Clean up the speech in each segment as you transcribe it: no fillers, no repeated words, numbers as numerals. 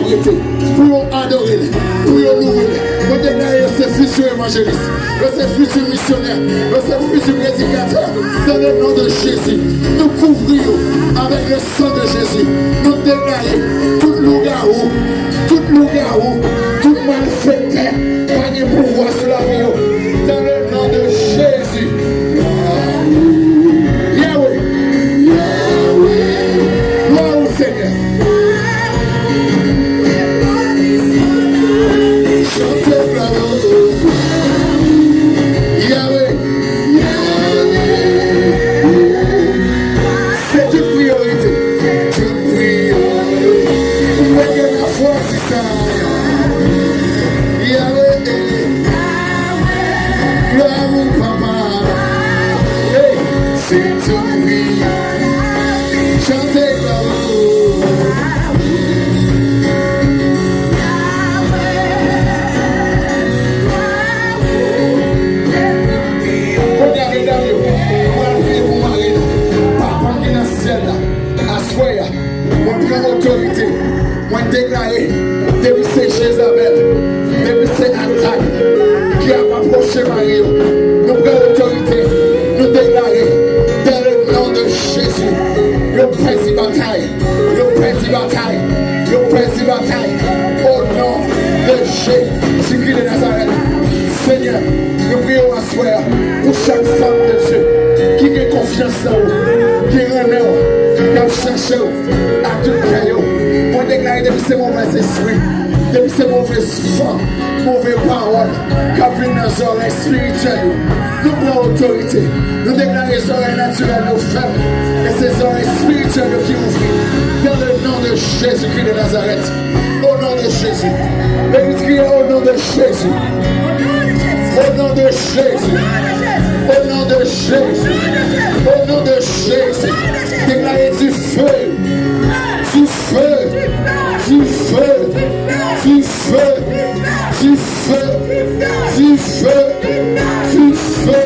arrêter, pour adorer, pour louer. Nous déclarons ces futurs évangélistes, ces futurs missionnaires, ces futurs prédicateurs, dans le nom de Jésus. Nous couvrons avec le sang de Jésus. Nous déclarons tout loup-garou, tout malfaiteur, pas de pouvoir sur la vie. Dans le nom de Jésus. Yahweh. Gloire au Seigneur. Chantez bravo. Yahweh. C'est une priorité. Toute priorité. Mettez la foi, c'est ça. Yahweh. Gloire au Papa. Hey, c'est une priorité. Chantez bravo. Autorité, moi déclaré, depuis c'est Jézabel, depuis c'est attaque qui a approché Marie, nous prenons autorité, nous déclarer dans le nom de Jésus, le président bataille, au nom de Jésus-Christ de Nazareth. Seigneur, nous prions à soir pour chaque femme de Dieu qui a confiance en vous, qui remet qui a cherché à tout cœur. Pour déclarer depuis ces mauvais esprits, depuis ces mauvaises femmes, mauvaises paroles, qui viennent dans les oreilles spirituelles. Nous prenons autorité. Nous déclarons les oreilles naturelles nos femmes et ces oreilles spirituelles qui ouvrent. Dans le nom de Jésus-Christ de Nazareth. Au nom de Jésus. L'église crie au nom de Jésus. Au nom de Jésus. Au nom de Jésus. Au nom de Jésus. Déclarez du feu. Du feu. Du feu. Du feu. Du feu. Du feu. Du feu.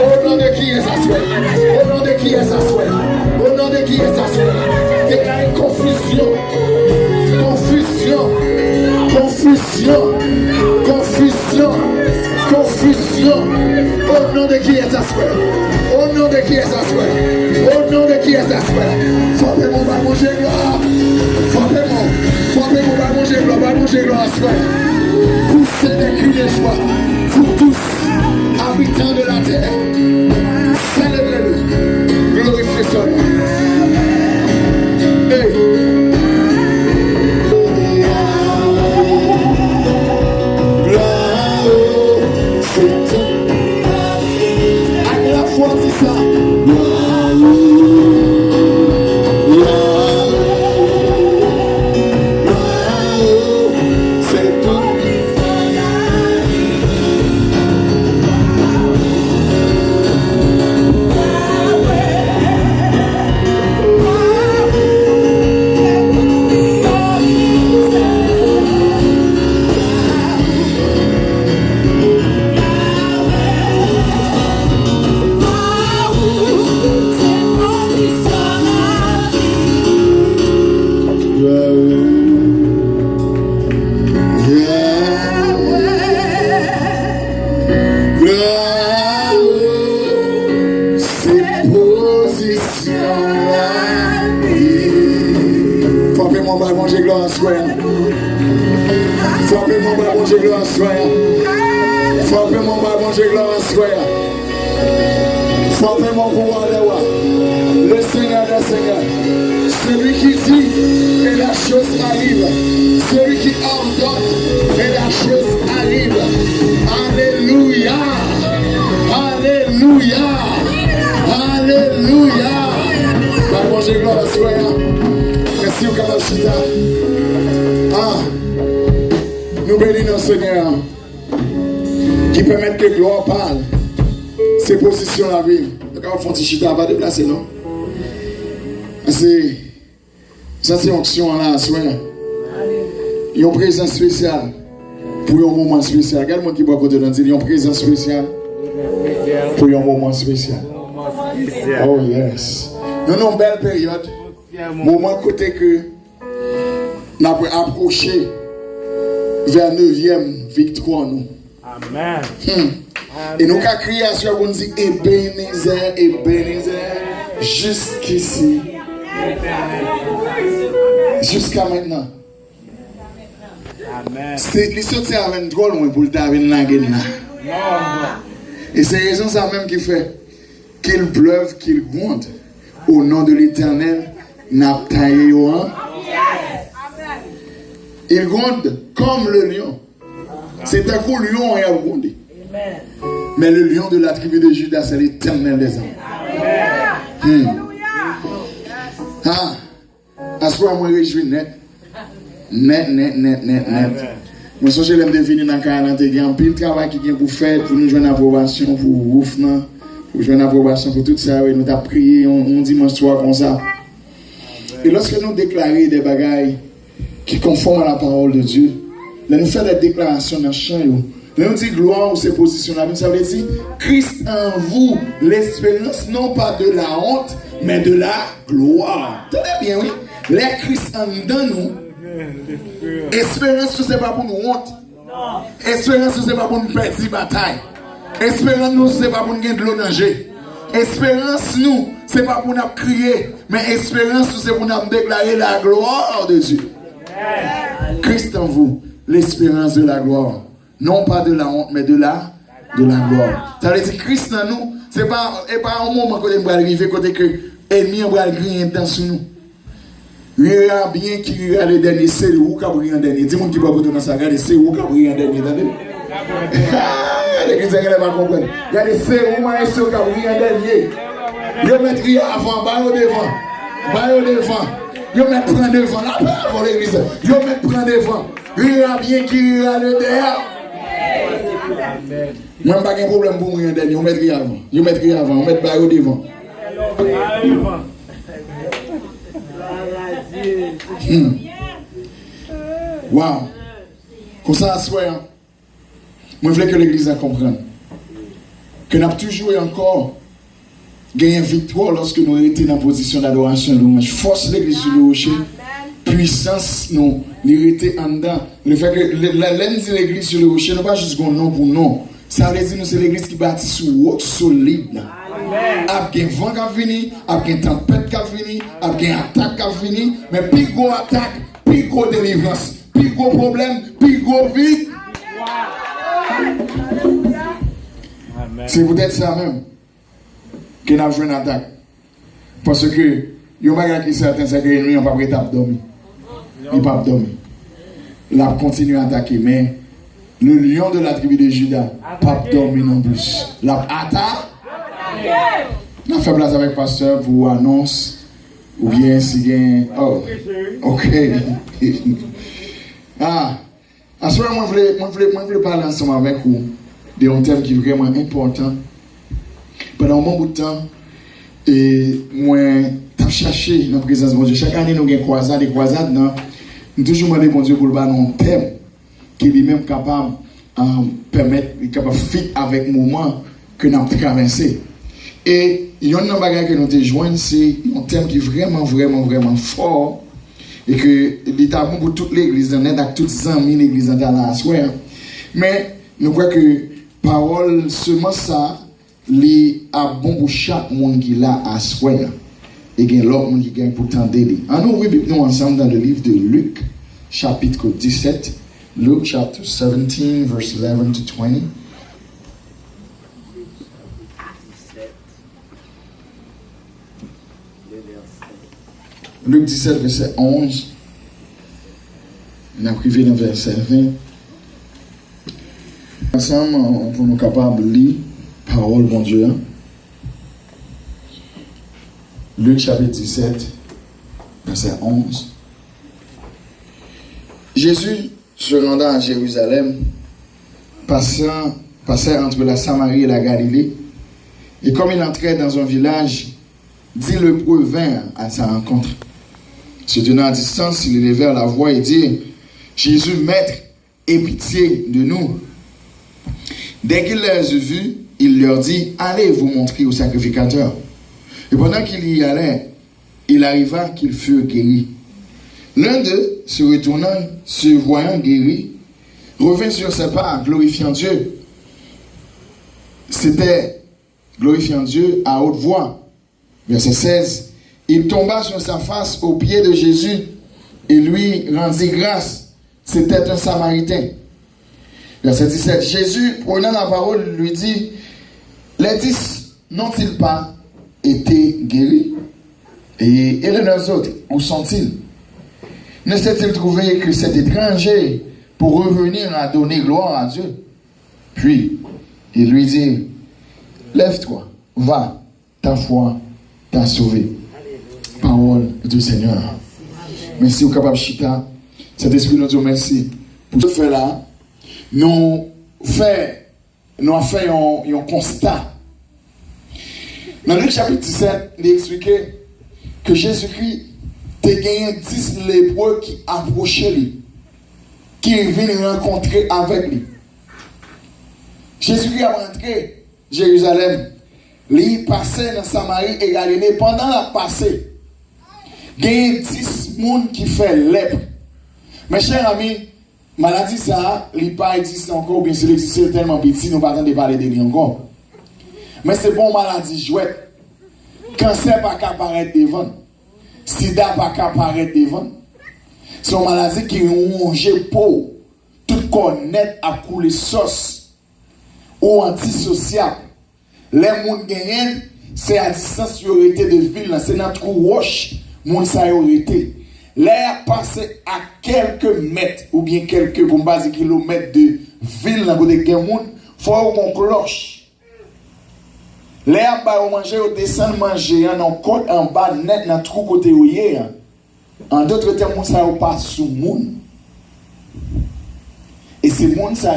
Au nom de qui est sa souhait? Au nom de qui est sa souhait? Au nom de qui est sa souhait? Déclarez confusion. Confusion. Confusion. Confusion. Confusion. Au nom de qui est sa souhait? Au nom de qui est sa souhait? Au nom de qui est sa souhait? Frappez-moi, va manger gloire. Frappez-moi, va manger gloire à souhait. Poussez des cris de joie. Vous tous, habitants de la terre, célébrez-le. Glorifiez son nom. Hey. Le Seigneur des Seigneurs, celui qui dit et la chose arrive, celui qui ordonne et la chose arrive. Alléluia, alléluia, alléluia. Va manger gloire à soi. Merci au Kamachita. Nous bénissons le Seigneur qui permet que gloire parle. Ses positions la vie. Quand on fait chita, va déplacer, non? Ça c'est onction là, à soir. Il y a une présence spéciale pour un moment spécial. Regarde-moi qui boit côté dans il y a une présence spéciale pour un moment spécial. Oh yes. Nous avons une belle période. Moment côté que Nous avons approché vers 9e victoire. Nous. Amen. Et nous avons crié à ce qu'on dit Ebenezer, jusqu'ici. Jusqu'à maintenant. Amen. C'est l'histoire qui est drôle pour le tabernacle. Et c'est raison ça même qui fait qu'il pleuve, qu'il gronde. Au nom de l'Éternel, n'a taillé au hein. Il gronde comme le lion. C'est un coup lion et a grondé. Mais le lion de la tribu de Judas, c'est l'Éternel des âmes. Ah, à ce moment, je me réjouis net. Net. Moi, je l'aime définir dans 40 ans. Il y a un pile de travail qui vient pour faire, pour nous jouer une approbation, pour ouf, pour jouer une approbation pour tout ça. Nous avons prié, on dimanche soir comme ça. Et lorsque nous déclarons des bagailles qui conforment à la parole de Dieu, nous faisons des déclarations dans le champ. Nous disons gloire ou se positionner. Ça veut dire Christ en vous, l'espérance non pas de la honte, mais de la gloire. Tenez bien, oui. Les Christ en dedans nous. Espérance, ce n'est pas pour nous honte. Espérance, ce n'est pas pour nous perdre la bataille. Espérance, nous, ce n'est pas pour nous gagner de l'eau danger. Espérance, nous, ce n'est pas pour nous crier. Mais espérance, c'est pour nous déclarer la gloire de Dieu. Christ en vous, l'espérance de la gloire. Non pas de la honte, mais de la gloire. Ça veut dire Christ en nous, ce n'est pas un moment que nous allons arriver côté que l'ennemi va griller dans nous. Il y a bien qui a le dernier, c'est où qui a pris un dernier. Dis-moi qui va vous donner ça, regardez, c'est où qui a pris un dernier. Les chrétiens ne vont pas comprendre. Regardez, c'est où qui a pris un dernier. Ils mettent rien avant, bah au devant. Ils mettent prendre devant, là, pour l'église. Ils mettent prendre devant. Il y a bien qui a le derrière. Moi, pas de problème pour moi, un dernier. Ils mettent rien avant. Ils mettent bah au devant. Wow. Comme ça, soyons. Moi, je veux que l'église comprenne que nous avons toujours et encore gagné victoire lorsque nous étions dans la position d'adoration et louange. Force l'église sur le rocher, puissance nous, l'hérité en dedans. Le fait que l'église sur le rocher, n'est pas juste un nom pour nom. Ça veut dire que c'est l'église qui bâtit sur route solide. Avec un vent qui a fini, avec une tempête qui a fini, avec une attaque qui a fini, mais plus gros attaque, plus gros délivrance, plus gros problème, plus gros vie. C'est peut-être ça même que nous avons joué une attaque. Parce que il y a un bagage qui est certain, c'est que l'ennemi n'a pas prêt à dormir. Il n'a pas dormir. Il a continué à attaquer, mais le lion de la tribu de Judas n'a pas dormi non plus. Il a attaqué. On fait place avec le pasteur pour annonce ou bien si gain. Oh, ok. À ce moment, je voulais parler ensemble avec vous d'un thème qui est vraiment important. Pendant un bon bout de temps, et moi, j'ai cherché dans la présence de Dieu. Chaque année, nous avons des croisades. Nous toujours demandé bon Dieu pour le faire un thème qui est lui-même capable de permettre, capable de fit avec le moment que nous avons traversé. Et il y a un bagage que nous avons joint, c'est un thème qui est vraiment fort. Et que l'État bon pour toute l'église, on aide avec toutes les amis de l'église dans la soirée. Mais nous croyons que parole seulement ça, les a bon pour chaque monde qui l'a à soigner. Et il y a l'autre monde qui gagne pour t'aider. Alors nous nous ensemble dans le livre de Luc, chapitre 17. Luke chapter 17, verse 11 to 20. Luc 17, verset 11. On a privé dans verset 20. Ensemble, on peut nous capables de lire parole bon Dieu. Luc chapitre 17, verset 11. Jésus se rendant à Jérusalem, passait entre la Samarie et la Galilée, et comme il entrait dans un village, 10 lépreux vinrent à sa rencontre. Se tenant à distance, il élevèrent la voix et dit: Jésus, maître, aie pitié de nous. Dès qu'il les eut vus, il leur dit: allez vous montrer au sacrificateur. Et pendant qu'il y allait, il arriva qu'ils furent guéris. L'un d'eux, se retournant, se voyant guéri, revint sur ses pas, glorifiant Dieu. C'était glorifiant Dieu à haute voix. Verset 16. Il tomba sur sa face aux pieds de Jésus et lui rendit grâce. C'était un Samaritain. Verset 17. Jésus, prenant la parole, lui dit, les 10 n'ont-ils pas été guéris? Et les 9 autres, où sont-ils? Ne s'est-il trouvé que cet étranger pour revenir à donner gloire à Dieu? Puis, il lui dit, lève-toi, va, ta foi t'a sauvé. Parole du Seigneur. Merci au capable Chita. Cet esprit nous dit merci. Pour ce fait là, nous avons fait un constat. Dans Luc chapitre 17, il expliquait que Jésus-Christ a gagné 10 lépreux qui approchaient lui, qui viennent rencontrer avec lui. Jésus-Christ a rentré Jérusalem. Il passait dans Samarie et Galilée. Pendant la passée, il y a 10 personnes qui font lèpre. Mes chers amis, maladie ça, il pas existe encore, bien sûr, c'est tellement petit, nous ne pouvons pas parler de lui encore. Mais c'est bon maladie jouette. Cancer pas qu'à apparaître devant. Sida pas qu'à apparaître devant. C'est une maladie qui ronge peau, tout corps net à couler sauce ou antisociable. Les gens gagnent, c'est à distance de ville, c'est notre roche, mon ça été. L'air passé à quelques mètres ou bien quelques kilomètres de ville dans côté de monde, faut qu'on cloche. L'air ba au manger au descend manger en côte en bas net dans trou côté où hier. En d'autres termes, ça passe sous monde. Et c'est monde ça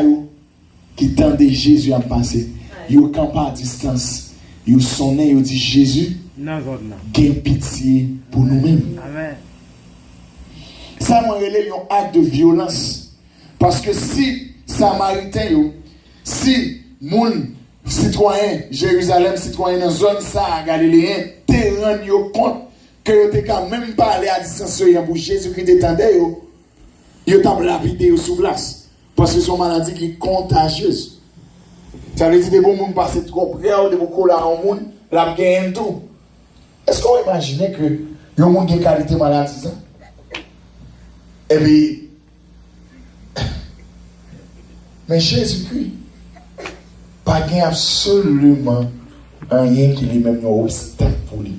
qui tendait Jésus à passer. Yo camp à distance. Yo sonné, yo dit Jésus, gain pitié pour nous-mêmes. Amen. Ça m'a relé un acte de violence. Parce que si Samaritain, si moun citoyen Jérusalem, citoyen dans zone ça Galiléen, te rend yo compte que yo te quand même pas aller à distance pour Jésus-Christ t'étendait yo t'a lapidé sous place parce que son maladie qui est contagieuse. Ça veut dire que des bons gens passent trop près ou des bons collants au monde, la gagne tout. Est-ce qu'on imagine que les gens qui ont qualité maladie ça? Eh bien, mais Jésus-Christ, pas gagne absolument rien qui lui même un obstacle pour lui.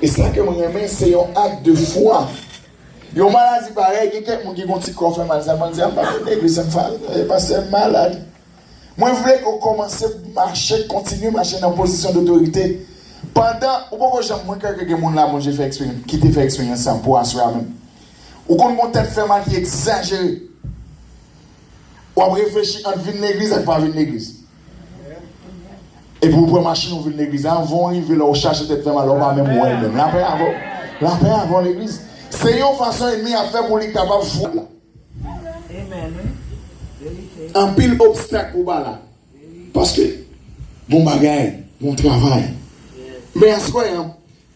Et ça que moi j'aime, c'est un acte de foi. Il y a une maladie pareille, quelqu'un qui a un petit corps fait mal, ça m'a dit, ah, pas de l'église, ça me fait, parce que c'est malade. Moi, je voulais qu'on commence à marcher, continuer à marcher dans une position d'autorité. Pendant, pourquoi j'aime moins que quelqu'un là, moi, j'ai fait expérience, qui t'a fait expérience ça pour assurer même. Ou quand mon tête fait mal, qui est exagéré. Ou à réfléchir entre venir l'église et pas venir l'église. Et pour prendre machine, on vient l'église. Avant, ils veulent chercher tête fait mal, on va même mourir même. La paix avant l'église. C'est une façon ennemie à faire pour les capables de foutre là. Amen. Un pile obstacle pour là. Parce que, bon bagage, bon travail. Mais à ce point,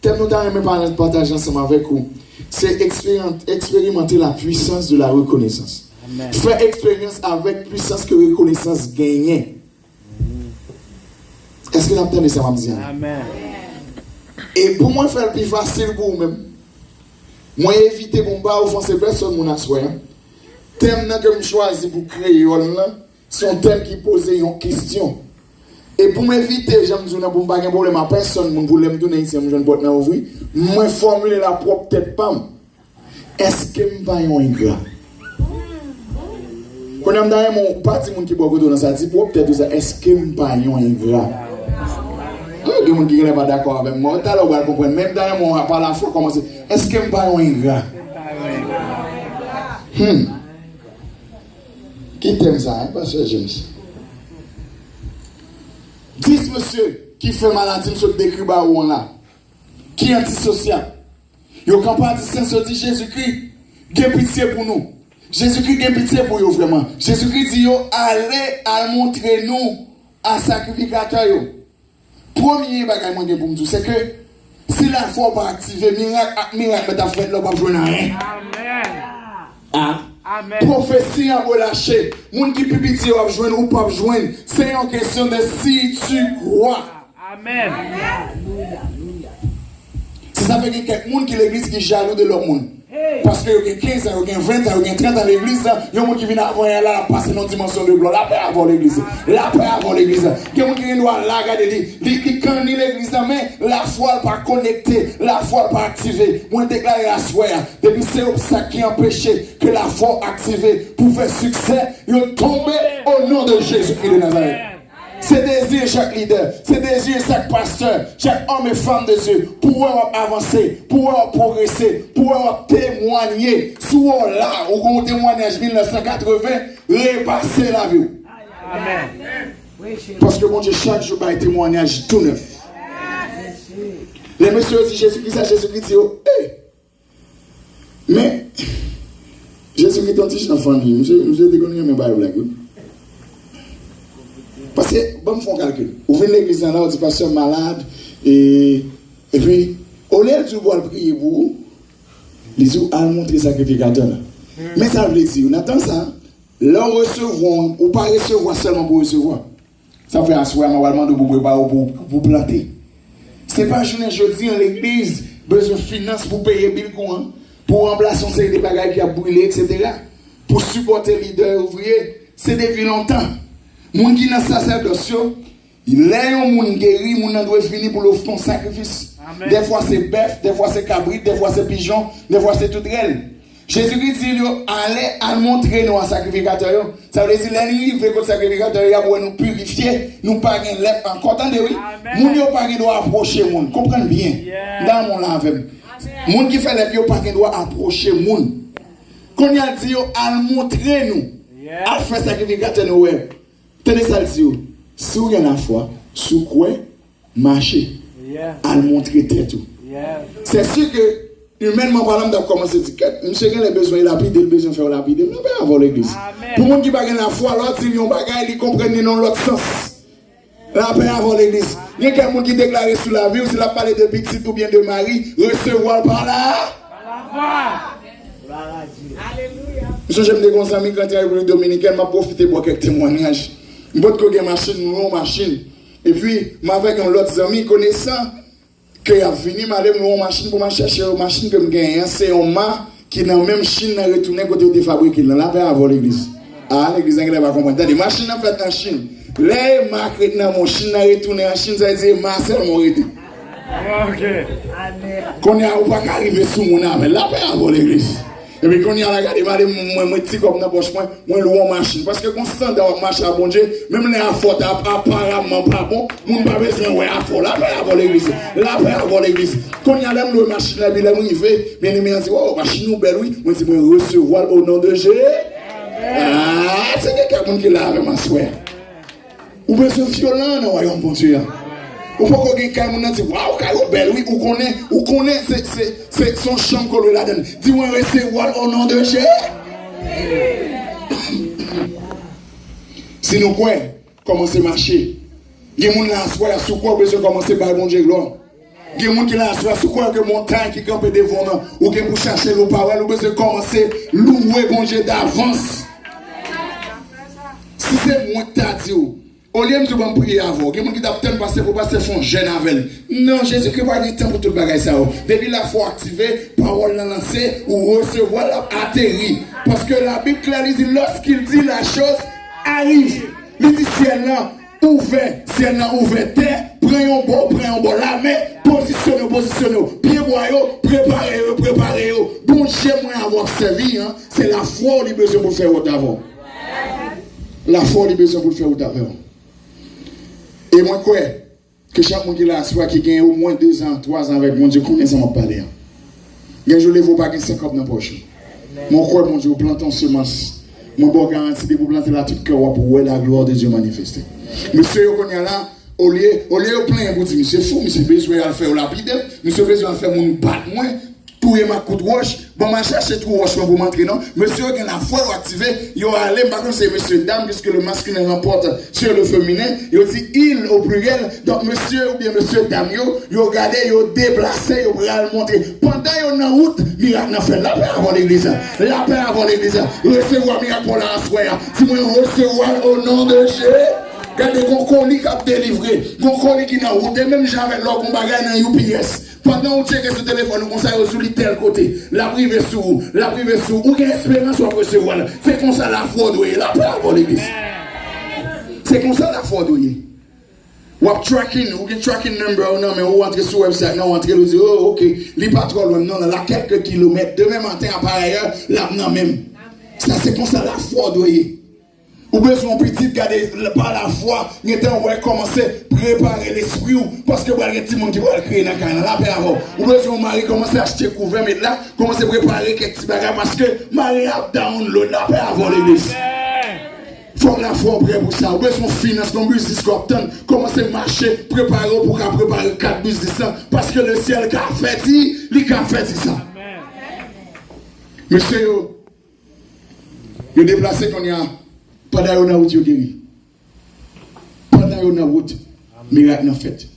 tel nous avons partager ensemble avec vous, c'est expérimenter la puissance de la reconnaissance. Amen. Faire expérience avec puissance que reconnaissance gagne. Est-ce que vous entendez ça, m'a dit? Amen. Et pour moi, faire le plus facile pour vous-même, moi, éviter de ne offenser personne, mon assoir. Thème que je choisis pour créer, c'est un thème qui pose une question. Et pour m'éviter, j'aime dire pour pas de problème à personne, je voulais me donner ici, je ne peux pas ouvrir. Moi, formuler la propre tête pas. Est-ce que je ne suis pas un ingrat? Quand je suis dans mon parti, qui boit dans sa dit propre tête, est-ce que je ne suis pas un ingrat? Il y a des gens qui ne sont pas d'accord avec moi. Tout à l'heure, vous allez comprendre. Même dans mon par la foi, comment c'est? Est-ce que je ne suis pas un ingrat? Qui t'aime ça, hein, Pasteur James? 10 monsieur qui fait maladie, monsieur décrit ou là, qui est antisocial. Ils ont campé à distance, ils dit Jésus-Christ, gagne pitié pour nous. Jésus-Christ gagne pitié pour nous vraiment. Jésus-Christ dit allez à montrer nous à sacrificateur. Premier bagage pour nous, c'est que Si la foi pas activée, miracle t'a fait là, pas jouer rien. Amen. Amen. Prophétie à relâcher. Moun qui pipiti va joindre ou pas joindre. C'est une question de si tu crois. Amen. Si ça fait qu'il y a quelqu'un qui l'église qui est jaloux de leur monde. Parce que il y a 15 ans, il y a 20 ans, il y a 30 ans l'église, il y a des gens qui viennent avant là, passer dans une dimension de gloire. La paix avant l'église. La paix avant l'église. Il y a des gens qui viennent là, regarder, ils quand l'église, mais la foi n'est pas connectée, la foi n'est pas activée. Moi, je déclare à soi, depuis c'est ça qui empêchait que la foi activée pour faire succès, ils tombent au nom de Jésus-Christ de Nazareth. C'est désir chaque leader, c'est désir chaque pasteur, chaque homme et femme de Dieu, pour avancer, pour progresser, pour témoigner. Soit là, où on témoignage 1980, repasser la vie. Amen. Parce que mon Dieu, chaque jour, il y a un témoignage tout neuf. Les messieurs disent Jésus-Christ dit, hey. Mais, Jésus-Christ est un petit enfant, monsieur déconne, mais pas le blague. Parce que, bon, me font calcul. Vous venez à l'église là, on dit pasteur malade, et puis, au lieu de vous prier pour vous, les autres ont montré sacrificateur là. Mais ça veut dire, on attend ça, là recevoir, ou pas recevoir seulement pour recevoir. Ça fait asseoir, normalement, de vous préparer pour planter. Ce n'est pas journée jeudi en l'église, besoin de finances pour payer le bill, pour remplacer une série de bagages qui a brûlé, etc. Pour supporter les leaders ouvriers, c'est depuis longtemps. Moun qui dans sacerdoce, il est un moun guéri, moun doit venir pour l'offrir un sacrifice. Amen. Des fois c'est bœuf, des fois c'est cabrit, des fois c'est pigeon, des fois c'est tout réel. Jésus-Christ dit allez à montrer nous un sacrificateur. Ça veut dire l'ennemi veut que le sacrificateur pour nous purifier, nous pas gain lèvre encore. Entendez oui? Moun yo pas doit approcher moun. Comprenez bien. Dans mon là avec. Moun qui fait lèvre yo pas doit approcher moun. Quand il a dit à montrer nous, à faire sacrificateur nous ouais. Tenez ça le dit, si vous avez la foi, si vous croyez, marchez, à le montrer tout. C'est sûr que, humainement parlant, on commencer à dire, monsieur qui a besoin de lapider, il a besoin de faire lapider, mais on peut avoir l'église. Pour les gens qui n'ont pas la foi, l'autre, ils ont bagaille, ils comprennent dans l'autre sens. La paix avant l'église. Il y a quelqu'un qui déclare sur la vie, ou s'il a parlé de petit ou bien de mari, recevoir par là. Alléluia. Monsieur, j'aime des grands amis quand il y a une dominicaine, m'a profité pour quelques témoignages. Je vais une machine, une machine. Et puis, avec un autre ami connaissant, qui a venu m'aller une machine pour me chercher une machine que je gagne. C'est un mât qui dans la même Chine a retourné côté de fabriquer. Là, paix avant l'église. Ah, l'église anglaise va comprendre. Des machines en fait en Chine. Les marques dans mon Chine a retourné en Chine, ça veut dire Marcel m'a arrêté. Ok. Qu'on y a pas arrivé sous mon âme. Là, paix avant l'église. Et puis quand il y a la garde, moi petit comme dans poche moi loue en machine parce que constant dans marche à bon Dieu, même les affaires apparemment pas bon, mon pas besoin ouais affaire là avant l'église. Là avant l'église. Quand il y a la machine là il arrivé, bien aimé dit oh machine nous belle oui, moi dit moi recevoir au nom de Jésus. Ah, c'est quelqu'un qui là avec ma soeur. Ou besoin violent dans royaume bon Dieu. Ou pas qu'on gagne quelqu'un dit waouh Caillou belle oui ou connaît c'est son chambre que là donne. Dis-moi recevoir au nom de Jésus. Si nous quoi commencer à marcher. Il y a des gens qui sont sous quoi besoin commencer par bon Dieu gloire. Il y a des gens qui sont sous quoi que montagne qui campe devant nous ou que pour chercher nos paroles ou besoin commencer louer bon Dieu d'avance. Si c'est moi qui t'a dit au lieu de me prier avant, il y a des gens qui t'attendent passer pour passer font jeune avec. Non, Jésus-Christ n'a pas de temps pour tout le bagage ça. Depuis la foi activée, parole lancée ou recevoir atterri. Parce que la Bible claire dit lorsqu'il dit la chose arrive. Il dit ciel là ouvert, terre, prenons bon la main, positionnez, pied boyau, préparez. Bon j'aimerais avoir servi, hein, c'est la foi qui a besoin pour faire autre avant. La foi qui a besoin pour faire autre avant. Et moi, quoi, que chaque monde qui l'a soit qui gagne au moins 2 ans, 3 ans avec mon Dieu, combien ça m'a parlé? Je ne veux pas gagner 50 dans la poche. Mon quoi, mon Dieu, plantons semence. Mon bon garantie de vous planter la toute cœur pour voir la gloire de Dieu manifester. Monsieur, qu'on y a là, au lieu de plein, vous dites, monsieur fou, monsieur besoin de faire lapide, monsieur besoin de faire mon bat moins, touiller ma coup de roche, Bon, je cherche tout rochement pour m'entrer, non? Monsieur, qui a la foi activé, il a allé, par contre, c'est monsieur, dame, puisque le masculin remporte sur le féminin. Il a dit il au pluriel. Donc, monsieur ou bien monsieur, dame, il a regardé, il a déplacé, il a montré. Pendant qu'il est en route, miracle n'a fait la paix avant l'église. La paix avant l'église. Recevoir miracle pour la soirée. Si moi, recevoir au nom de Jésus. Regardez, qu'on colis qui a délivré, qu'on colis qui n'a route, et même j'avais l'or qu'on bagaille dans UPS. Pendant que vous checkez ce téléphone, vous conseillez sur tel côté, la privé sous, ou quelle espérance soit recevoir. C'est comme ça la fraude, la paix avant l'église. C'est comme ça la fraude. Ou tracking, ou tracking number, non, mais vous entrez sur le website, non, vous entrez, vous dites, oh, ok, les pas trop loin, non, là, quelques kilomètres, demain matin, par ailleurs, là, non, même. Ça, c'est comme ça la fraude, ou besoin petit garder par la foi, nous avons commencé à préparer l'esprit parce que vous avez des gens qui vont créer dans la paix avant. Ou besoin mari commencer à acheter couvert, mais là, commencer à préparer quelques petits bagages parce que Marie a download la paix avant l'église. Il faut la foi prêt pour ça. Ou besoin finance comme business Copton, commencer à marcher, préparer pour préparer 4 business parce que le ciel qui a fait, il a fait ça. Monsieur, il déplacé qu'on y a. Pendant qu'on a route, il guéri. Pendant qu'on a route, miracle n'a fait.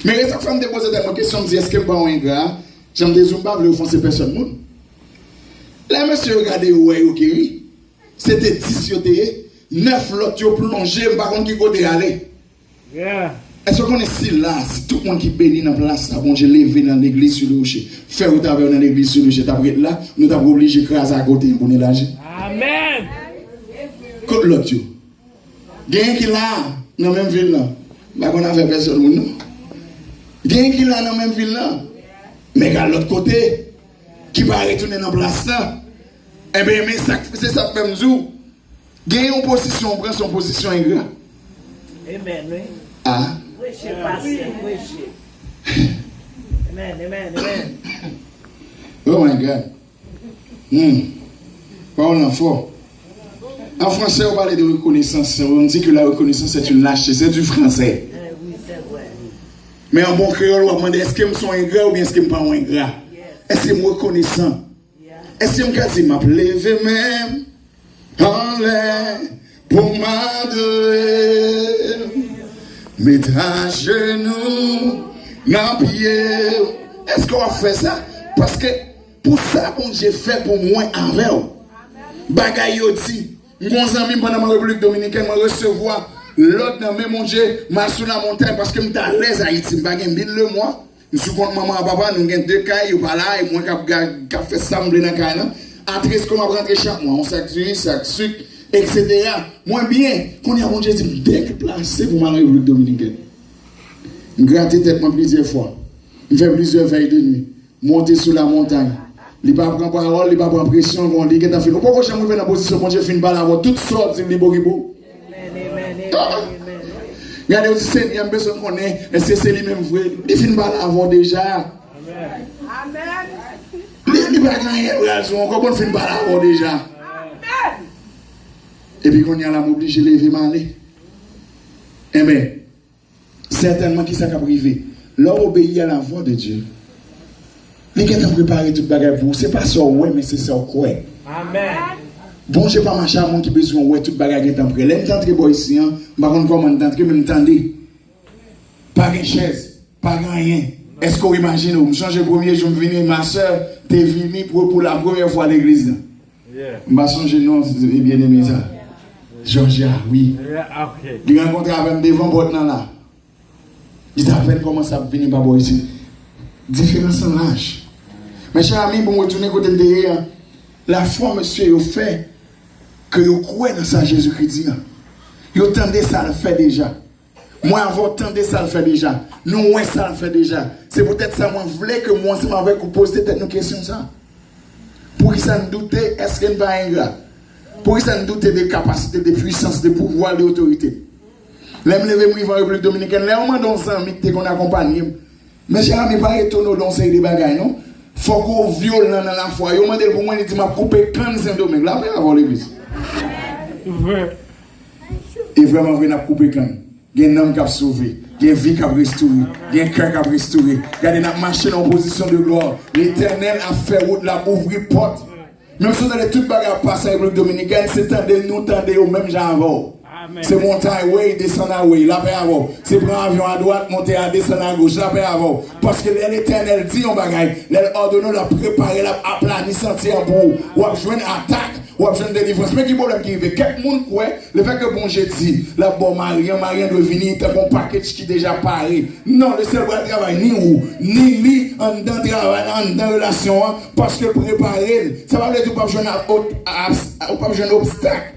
Mais cette femme me pose des questions, me dit est-ce que je suis un ingrat? J'aime des zombies, je ne offenser personne. Là, monsieur, regardez où est guéri. C'était 10 yoté, 9 l'autre, ils ont plongé, je ne sais pas qui côté aller. Est-ce qu'on est si là, si tout le monde qui bénit dans la place, bon, j'ai levé dans l'église sur le rocher, faire au travers dans l'église sur le rocher, là, nous avons obligé de craser à côté pour nous lâcher. Amen. Côte l'autre, gain qui là, dans la même ville là, bah on a fait personne, non. Gain qui là, dans la même ville là, mais à l'autre côté, qui va retourner dans la place là, eh bien, c'est ça même jour. Gain une position, on prend son position ingrat. Amen, oui. Ah. Amen. Oh my God. Parole fort. En français, on parle de reconnaissance. On dit que la reconnaissance est une lâcheté. C'est du français. Oui, c'est vrai. Mais en bon créole, on va demander est-ce que je suis ingrat ou bien est-ce que je ne suis pas ingrat? Est-ce que je suis reconnaissant? Est-ce que je me lever même en l'air pour m'adorer? Mettre à genoux dans pied. Est-ce qu'on va faire ça? Parce que pour ça, bon Dieu fait pour moi avec vous. Bagaille aussi. Mon ami pendant ma République dominicaine, je recevoir l'autre dans mon Dieu, je suis sur la montagne parce que je suis à l'aise à Haïti. Je suis le mois. Je suis contre maman et papa, nous avons 2 cailles, ils sont pas là, et moi qui fait sembler dans la caille. Après, ce qu'on va rentrer chaque mois, on s'accueille, sac sucre, etc. Moi bien, quand il y a mon Dieu, je me déplacer pour ma République dominicaine. Je gratte tête plusieurs fois. Je fais plusieurs veilles de nuit. Monter sur la montagne. Il ne prend pas parole, il ne prend pas pression, on dit qu'il a fait. Pourquoi je suis dans la position quand je finis par avoir toutes sortes de libo. Regardez aussi, il y a une personne qu'on est, est-ce que c'est lui-même vrai? Il finit par l'avoir déjà. Il n'y a pas de on comprend qu'il finit par l'avoir déjà. Et puis quand il y a la m'oblige de lever mal. Eh bien, certainement qui s'est privé. L'homme obéit à la voix de Dieu. Les gens ont préparé toute bagarre pour vous. Ce n'est pas ça, ouais, mais c'est ça, quoi. Amen. Bon, je ne sais pas marcher à mon qui besoin, ouais, toute bagarre qui est en prêt. Là, je suis entré ici, je ne sais pas comment je mais m'entendez. Pas de chaise, pas de rien. Est-ce que vous imaginez, je me change le premier jour, je me viens, ma soeur, tu es venue pour la première fois à l'église. Je me change le nom, c'est bien aimé ça. Georgia, oui. Il rencontre avec devant votre là. Il t'appelle comment ça venir par ici. Différence en l'âge. Mes chers amis, pour me retourner côté de derrière, la foi, monsieur, il fait que vous croyez dans ça, Jésus-Christ. Vous tendez ça, le fait déjà. Moi, avant, tendez ça, le fait déjà. Nous, ouais, ça, le fait déjà. C'est peut-être ça, moi, je voulais que moi, ensemble avec vous, poser peut-être une question, ça. Pour qu'ils s'en doutent, est-ce qu'il n'y a pas un gars? Pour qu'ils s'en doutent des capacités, des puissances, des pouvoirs, des autorités. Là, je me lève, moi, en République dominicaine. Là, on m'a donné ça, mais qu'on accompagne. Mais j'ai jamais pas étonné dans ces bagages, non? Faut qu'on viole dans la foi. Yo m'a dit pour moi, il dit m'a coupé 15 domaines. Là, après avoir l'église. Et vraiment, on a coupé quand. Il y a un homme qui a sauvé. Il y a une vie qui a restauré, il y a un cœur qui a restauré. Regardez, nous marché en position de gloire. L'Éternel a fait route, l'a ouvert porte. Même si on a tout bagarre passé avec le Dominicain, c'est tendez nous tendez au même genre avant. C'est monter à way, descendre à way, la paix avant. C'est prendre un avion à droite, monter à descendre à gauche, la paix avant. Parce que l'Éternel dit on bagaille, l'ordonne la préparer, la planifier sentir pour ou jouer une attaque. Ou besoin de délivrance. Mais qui problème qui arrive? Quelqu'un croit le fait que bon j'ai dit, la bonne Marien doit venir, t'as un package qui est déjà paré. Non, le seul travail ni où, ni lui, en dans travail, en dans relation, parce que préparer, ça va dire que pas besoin d'un obstacle.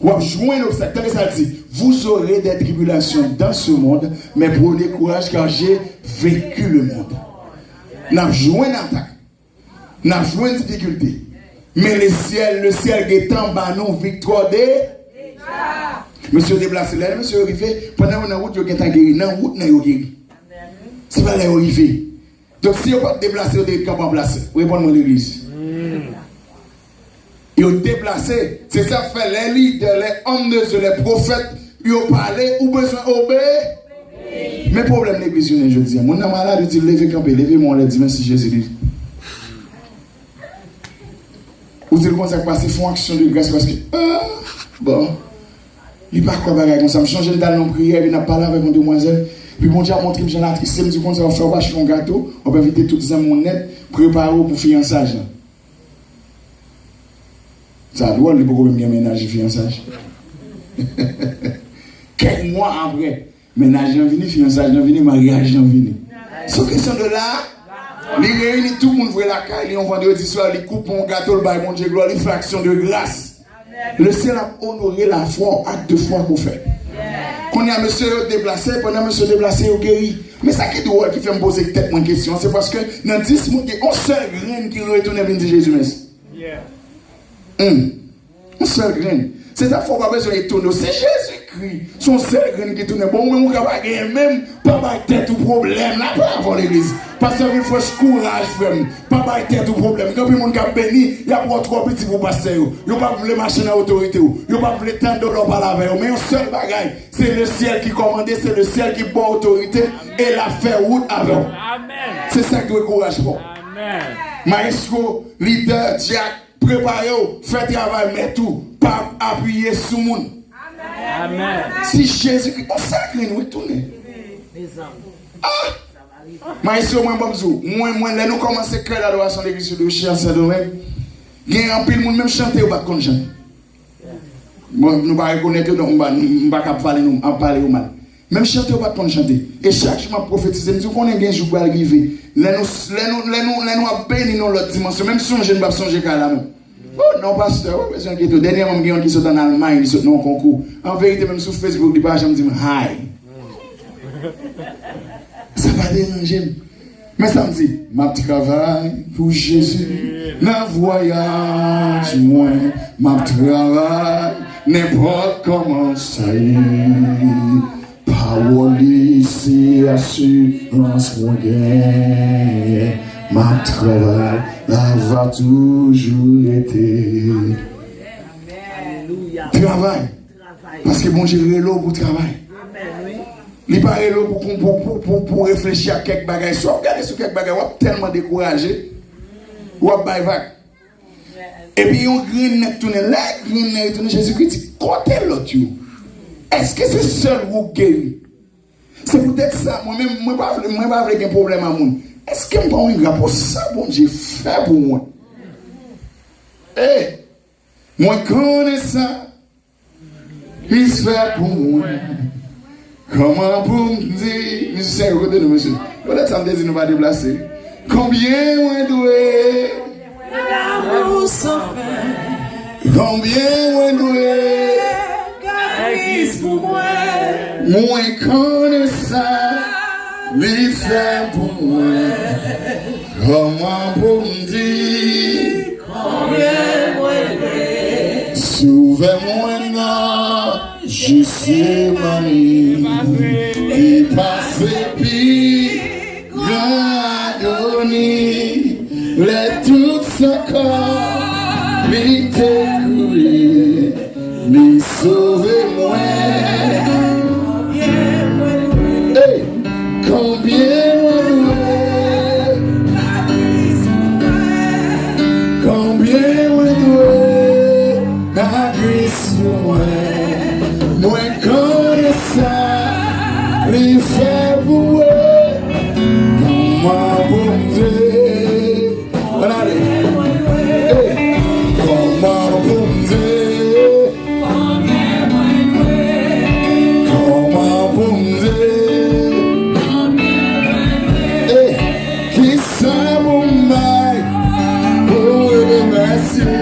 Ou jouer un obstacle. T'as ça dit, vous aurez des tribulations dans ce monde, mais prenez courage car j'ai vécu le monde. N'a joué une attaque, n'a joué une difficulté. Mais le ciel guettant, bah non, victoire des. Monsieur déplacé là, monsieur arrivé, pendant qu'on a route, il y a guéri, non, route n'a guéri. C'est pas là arrivé. Donc si on pas déplacé, on est capable de placer. Répondez-moi l'église. Ils ont déplacé, c'est ça fait les leaders, les hommes de Dieu, les prophètes, ils ont parlé, ou besoin d'obéir. Mais problème l'église, je dis, mon nom malade, il dit, levez camper, levez mon lait, dis merci Jésus dit. Ou c'est le conseil passé, font action de grâce parce que, bon, il n'y a pas quoi bagaille comme ça. Je change dans nos prières, il n'a pas parlé avec une demoiselle. Puis mon Dieu a montré que j'ai la tristesse, il me dit qu'on va faire vache un gâteau, on va inviter tous les amis net, préparer pour fiançage. Ça doit le beaucoup bien ménager fiançage. Quelques mois après, ménage en vini, fiançage en vini, mariage en vini. C'est question de là. Les réunit tout le monde voit la caille, les vendredi soir, les coupes un gâteau, le bail, mon Dieu, gloire, les fractions de grâce. Le ciel a honoré la foi, acte de foi qu'on fait. Quand il y a monsieur déplacé, pendant monsieur déplacé, il guéri. Mais ça qui doit qui fait me poser peut-être une question, c'est parce que dans 10 mois, il y a un seul grain qui retourne venir de Jésus. Un seul grain. C'est ça, il ne faut pas besoin de tourner. C'est Jésus-Christ. Son seul grain qui tourne. Bon, mais on va pas gagner même. Pas de tête ou problème. Là, pas avant l'église. Parce qu'il faut courage, frère. Pas de tête ou problème. Quand le monde qui a béni, il y a pas trop petit pour passer. Il n'y a pas voulu machine à autorité. Il n'y a pas voulu tant de l'eau par la veille. Mais un seul bagaille, c'est le ciel qui commande, c'est le ciel qui prend autorité et la fait route avant. C'est ça qui doit courage pour. Maestro, leader, Jack, préparez-vous, faites travail, mais tout. Pas appuyer sur le monde. Amen. Si Jésus-Christ, on sacré nous retourner. Maestro, moi, là, nous commençons à créer l'adoration de l'église de Chien Saint-Domingue. Il y a un peu de monde, même chanter ou pas de chanter. Nous ne pouvons pas reconnaître, nous ne pouvons pas parler au mal. Même chanter ou pas de chanter. Et chaque jour, je prophétise, je me dis qu'on a un jour pour arriver. Là, nous avons béni dans l'autre dimension. Même si on ne va pas songer qu'à la même. Oh non, pasteur, besoin que tout. Dernièrement, il y a qui sont en Allemagne, ils sont dans un concours. En vérité, même sur Facebook, ils parlent, je me dis, hi. Ça va déranger. Mais ça me dit, ma travail pour Jésus, n'a voyage, moi, ma travail, n'importe comment ça y est. Parole ici, assurance, mon gain. Ma travail va toujours été. Travail. Parce que bon Dieu est là pour travail. Il paraît là pour réfléchir à quelques bagages. Soit regarder sur quelques bagages, on est tellement découragé. On est vague. Et puis on grine tourne là, grine tourne Jésus-Christ dit, côté l'autre. Est-ce que c'est seul vous guérir? C'est peut-être ça. Moi-même, moi pas avec un problème à moi. Est-ce que moi un rapport ça bon Dieu fait pour moi? Eh, moi connais ça. Il se fait pour moi. Comment pour me dire, musicien, écoutez nous, monsieur. Peut-être ça me dit, nous va déplacer. Combien on doué? Combien on doué? Pour moi. Moi connais ça. Il fait pour moi. Comment pour me dire? Combien moi doué? Sauvez-moi non. Je sais mamie qui passe puis Radoni les tout ce corps les découvrir les sauver moi Christ moi connais ça, les fait pour moi bon Dieu. Comment bon Dieu, comment bon Dieu, qui ça mon maille pour remercier,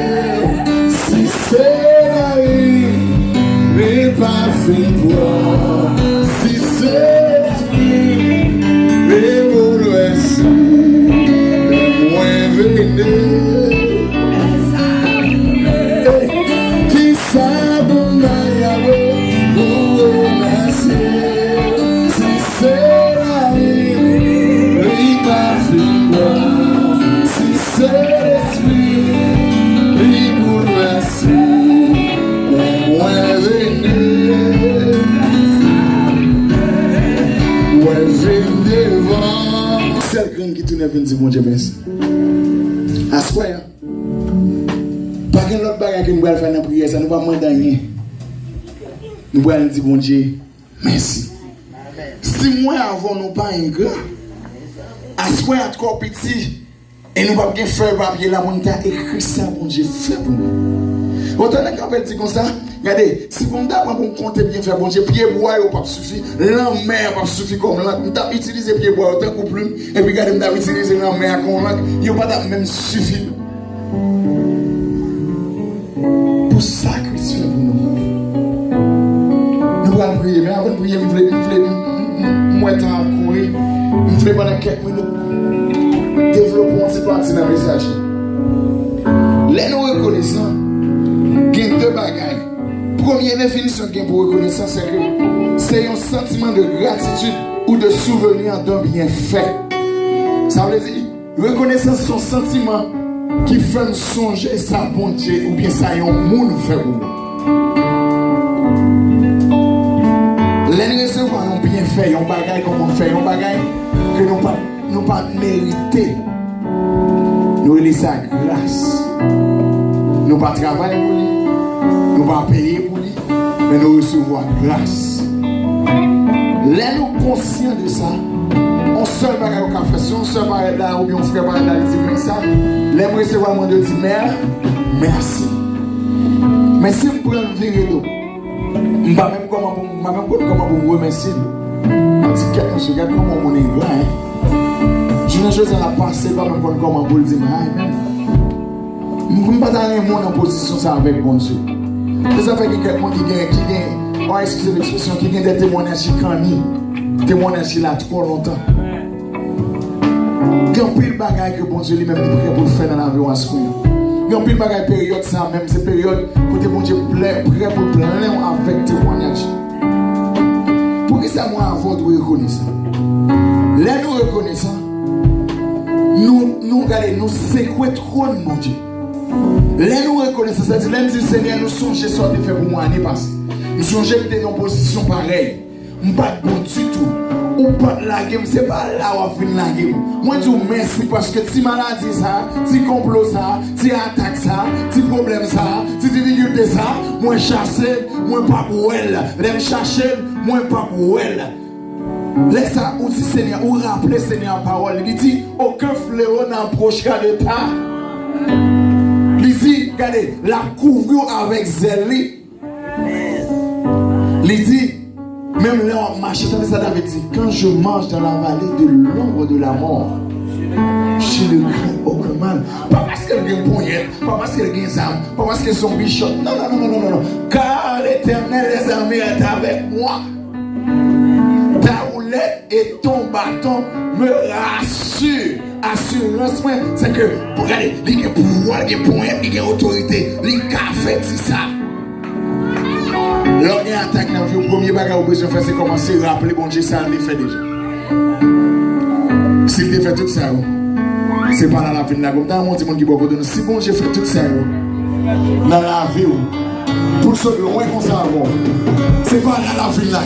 si c'est la vie, mais pas fait toi, si c'est l'esprit, mais pour le remercier, mais moins véné. Qui tourne et dit bon Dieu merci. À ce point, pas qu'un autre bagage que nous allons faire dans la prière, ça ne va pas moins rien. Nous allons dire bon Dieu merci. Si moi avant nous pas un grand, à ce point encore petit, et nous pas bien faire papier là, on t'a écrit ça bon Dieu fait pour nous. Autant qu'on dit comme ça. Regardez, si vous me comptez bien faire bon Dieu, pied bois ou pas suffit, l'en mer pas suffit comme là, vous avez utilisé pied bois autant que plume, et puis regardez, vous avez utilisé l'en mer comme là, il n'y a pas même suffit. Pour ça Christ fait pour nous. Nous allons prier, mais avant de prier, nous voulons moins temps à courir, nous voulons pendant quelques minutes développer un petit parti dans le message. Les nous reconnaissants, il y a deux bagages. Première définition qu'il y a pour reconnaissance, c'est que c'est un sentiment de gratitude ou de souvenir d'un bienfait. Ça veut dire, reconnaissance, c'est un sentiment qui fait nous songer sa bonté ou bien ça y est un monde fait pour nous. Les recevoir un bienfait, un bagage comme on fait, un bagage que nous pas mérité. Nous laissons ça grâce. Nous pas travailler pour lui, nous pas payer pour lui, mais nous recevons grâce. Là nous conscients de ça, on seul bagage au café, on seul bagage là ou bien on frère bagage là, il dit mais ça, là nous recevons mon Dieu dit mère, merci. Mais si vous prenez le viré d'eau, je ne sais même comment vous remercier. Je dis quelqu'un se regarde comment on est là. Je ne sais pas passer, pas même comment vous le dire. Je ne peux pas avoir un monde en position ça avec mon Dieu. Ça fait que quelqu'un qui gagne, oh, excusez l'expression, qui gagne des témoignages qui canent, témoignages qui là trop longtemps. Il y a un pile de bagages que bon Dieu lui-même est prêt pour faire dans la vie à ce moment. Il y a un pile de bagages période ça, même ces périodes, côté bon Dieu prêt pour plein avec témoignages. Pour que ça, moi, avant de reconnaître ça. Là, nous reconnaissons, nous regardons, nous séquons trop de mon Dieu. Là, nous reconnaissons ça. Là, nous disons, Seigneur, nous songeons ce que tu as fait pour moi l'année passée. Nous songeons que tu es dans une position pareille. Nous ne sommes pas bon du tout. Ou pas de la game, ce n'est pas là où on finit la game. Moi, je dis merci parce que si maladie ça, si complot ça, si attaque ça, si problème ça, si difficulté ça, moi chasser, moi pas pour elle. L'aime chercher, moi pas pour elle. Laisse ça, ou dit Seigneur, ou rappelez Seigneur parole. Il dit, aucun fléau n'approchera de ta. Il dit, regardez, la couvre avec zèle. Il dit, même là, on marche, ça David dit, quand je marche dans la vallée de l'ombre de la mort, je ne crains aucun mal. Pas parce qu'elle a un poignet, pas parce qu'elle a une âme, pas parce qu'elle son bichot. Non. Car l'Éternel des armées est avec moi. Ta roulette et ton bâton me rassurent. Assurance, c'est que, regardez, il y a pouvoir, il y a poignet, il y a autorité, il y a fait ça. Lorsqu'il y a une attaque dans la vie, le premier bagage que vous besoin de faire, c'est commencer à rappeler bon Dieu, ça il fait déjà. S'il te fait tout ça, c'est pas dans la vie. Comme dans mon monde qui beaucoup de nous, si bon Dieu fait tout ça, dans la vie, pour ceux qui loin qu'on s'en va, c'est pas dans la vie là,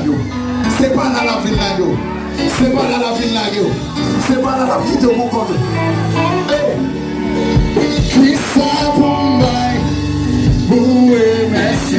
c'est pas dans la vie là, c'est pas dans la vie là, c'est pas dans la vie de mon côté. Qui ça pour moi, vous merci.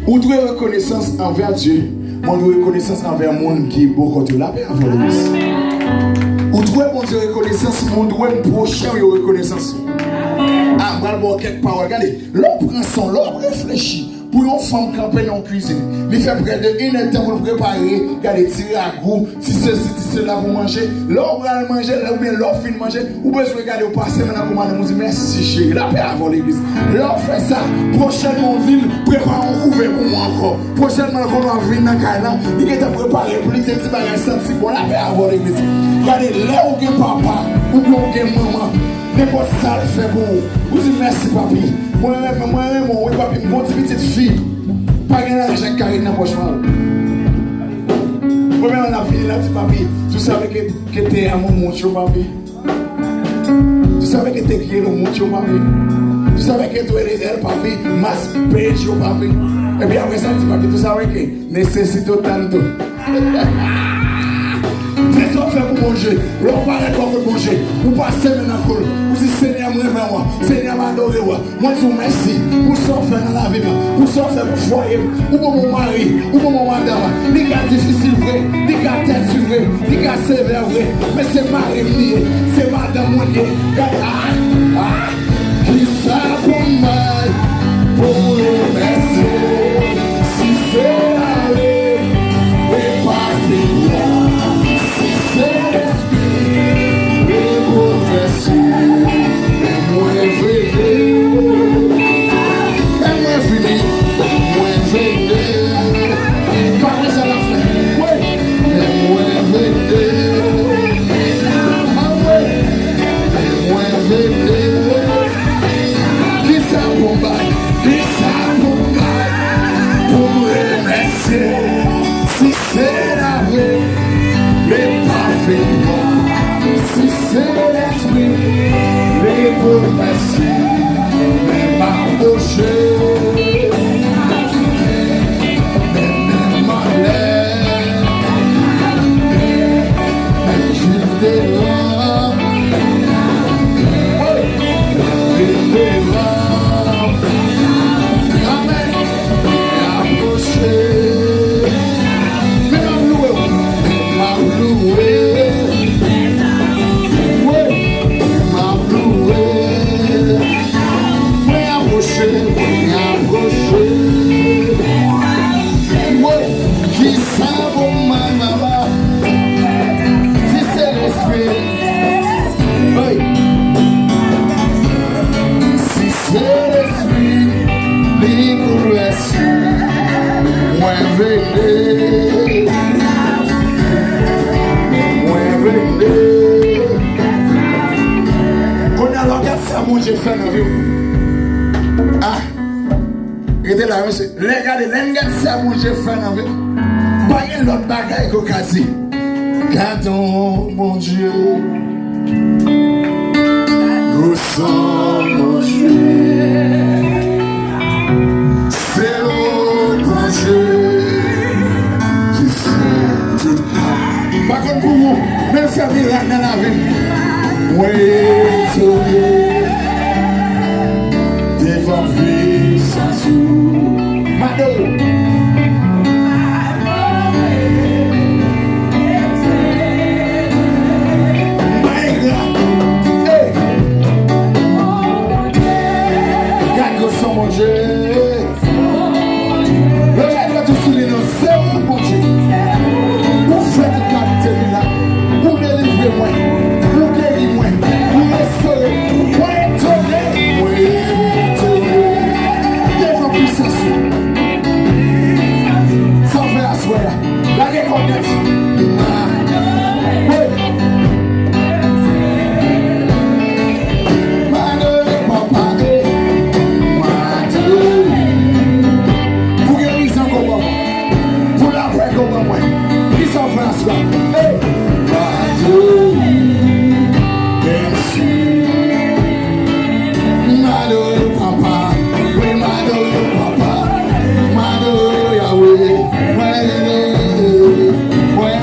Ou de reconnaissance envers Dieu, moi de reconnaissance envers le monde qui est beaucoup de la paix avant l'église. Ou de reconnaissance, mon doigt prochain et reconnaissance. Ah, bon, quelque part, regardez, l'on prend son, l'on réfléchit. Pour une femme camper dans la cuisine, il fait près de 1 heure pour préparer, regardez, tirer à goût, si ceci, si cela pour manger. L'on va manger, ou bien l'on finit manger, ou bien je regarde au passé, maintenant pour madame, dit merci chérie, la paix avant l'église. L'on fait ça, prochainement on vient, prépare un couvert pour moi encore. Prochainement on va venir dans le canal, il est préparé pour les petits bagages senti pour la paix avant l'église. Regardez, là où il y a papa, ou bien où il y a maman. N'importe ça le fait pour vous. Vous dites merci papi. Moi-même, oui papi, mon petite fille. Pas gagner l'argent carré dans la poche. Premièrement, on a fini là, petit papi. Tu savais que tu es à mon moncho papi. Tu savais que tu es qui est le moncho papi. Tu savais que tu es le papi. Mas pecho papi. Et puis après ça, petit papi, tu savais que nécessite tanto. C'est ça fait pour manger. L'on parle pour manger. Vous passez maintenant pour vous dites Seigneur, moi, Seigneur, m'adorer. Moi, je vous remercie pour ça faire dans la vie, pour ça faire pour foyer, ou pour mon mari, ou pour mon madame. Les gars difficiles, vrai, les gars têtes vrai, les gars sévères, vrai. Mais c'est mari lié, c'est madame moi qui qui ça pour moi, pour le remercier. Si c'est la vie, et pas c'est là. C'est l'esprit, et pour merci, et moi venu, pas ça la fin, oui, et moi venu, ah ouais, et moi venu, qui ça pour remercier, si c'est la vie. Mais parfaitement, si c'est l'esprit, les beaux merci, les m'approcher, les malais, les gilles des rangs, les rangs, amen, les approcher. J'ai fait dans la vie. Ah, regardez là, monsieur. Regardez, regardez ça, j'ai fait dans la vie. Pas une autre bagaille qu'on a dit. Gardons, mon Dieu. Ressens, mon Dieu. C'est le bon Dieu qui fait tout. Par contre, pour vous, même faire miracle dans la vie. Oui, devant vie sans sous. Mado. Garde son mon Dieu. Regarde tout sous les noms. C'est mon bon Dieu. Vous faites capter là. Vous délivrez moi. Vous guérissez moi. Vous restaurez. Vous étonnez. Oui. Sans faire asseoir, la reconnaître. Pour guérison comme moi, pour la paix comme moi, qui s'en fait asseoir. Well,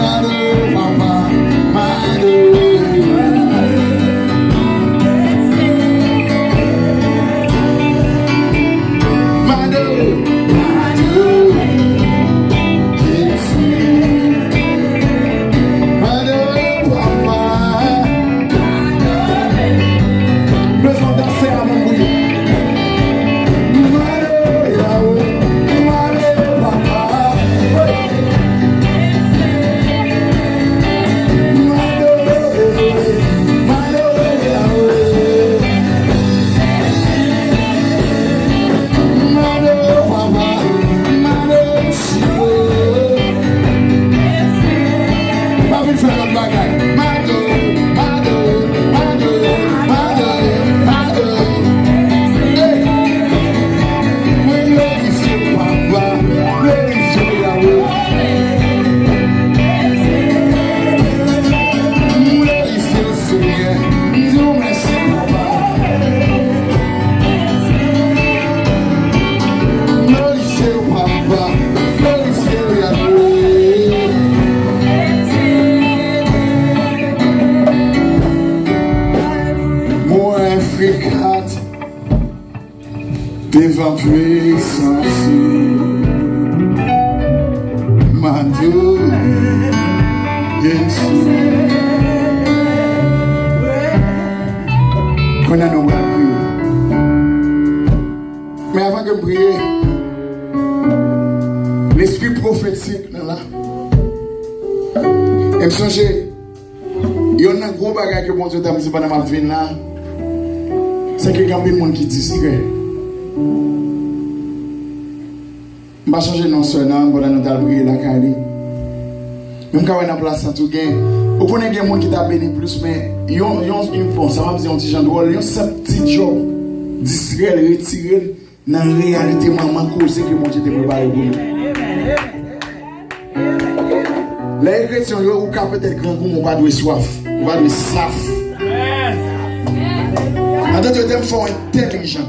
devant puissance, ma Dieu, Jésus. Qu'on a nos prier. Mais avant de prier, l'esprit prophétique là. Et me songer, il y a un gros bagage que mon Dieu t'a dit pendant ma vie là. C'est que il y a des gens qui disent que je vais changer non seulement pour nous prier la Cali. Même quand on est en place en tout cas, vous connaissez des gens qui t'a béni plus, mais ils ont une force, ça va dire un petit genre de rôle, ils ont ce petit job distrait, retiré dans la réalité, maman cause que mon Dieu t'a préparé pour nous. Les chrétiens, ils ont peut-être grand goût, on va de soif, on va de saf. En tant que il faut intelligent.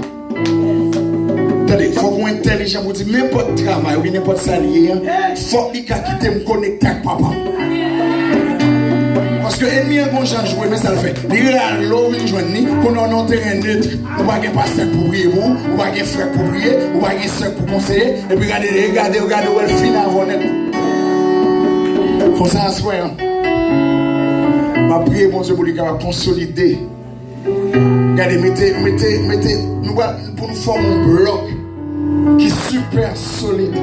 Attendez, il faut qu'on intelligent pour dire n'importe travail ou n'importe salier, il faut qu'il quitte me connecter avec papa. Parce que l'ennemi a bon genre jouer, mais ça le fait. Il a l'eau, il joue ni qu'on a un terrain neutre, on va pas pasteur pour prier, on va pas frère pour prier, on va pas soeur pour conseiller, et puis regardez où elle finit avant net. Comme ça, à soi, ma prière, mon Dieu, pour lui consolider. Regardez, mettez, nous pour nous former un bloc qui est super solide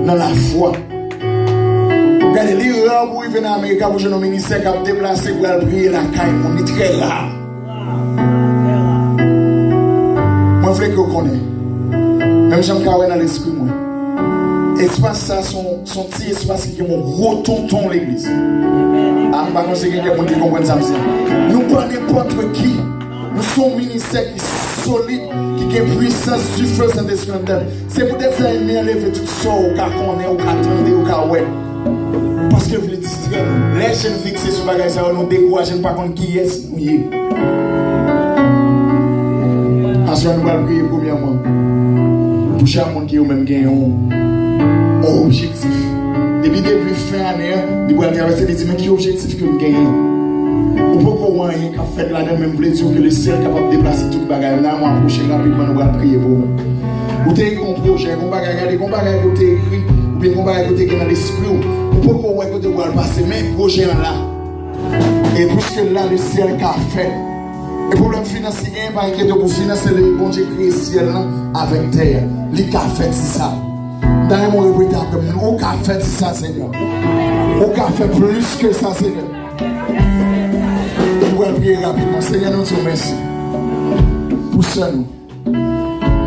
dans la foi. Regardez, les gens pour venir en Amérique, pour jouer au ministère, qui a déplacé pour aller prier la caille, on est très rare. Moi, je veux que vous connaissiez. Même j'aime quand dans l'esprit, moi. Espace, ça, son petit espace qui est mon gros tonton l'église. Ah, par contre, c'est quelqu'un qui comprend ça. Nous prenons n'importe qui. Nous sommes un ministère qui est solide, qui a une puissance du feu Saint-Esprit. C'est peut-être ça qu'il a levé tout ça, au cas qu'on est, au cas attendez, au cas ouais. Parce que vous les distraire, les jeunes fixés sur le bagage, nous découragent pas contre qui est nous y est. Parce que nous allons prier premièrement pour chaque monde qui a même gagné un objectif. Depuis fin année, nous allons traverser les dimanches qui objectif que nous gagnons. Ou pourquoi rien qu'a fait là-dedans, même dire que le ciel est capable de déplacer tout le bagage. Là, on va approcher rapidement, nous allons prier pour vous. Vous avez un projet, un bagage que vous avez écrit, ou bien un bagage que vous avez dans l'esprit. Ou pourquoi vous allez passer, mais un projet là. Et puisque là, le ciel qu'a fait. Et pour le financier, il n'y a pas inquiété pour financer le bon Dieu créé le ciel avec terre. Il a fait ça. Dans le monde répétable, on a fait ça, Seigneur. On a fait plus que ça, Seigneur. Nous allons prier rapidement. Seigneur, nous te remercions pour ça.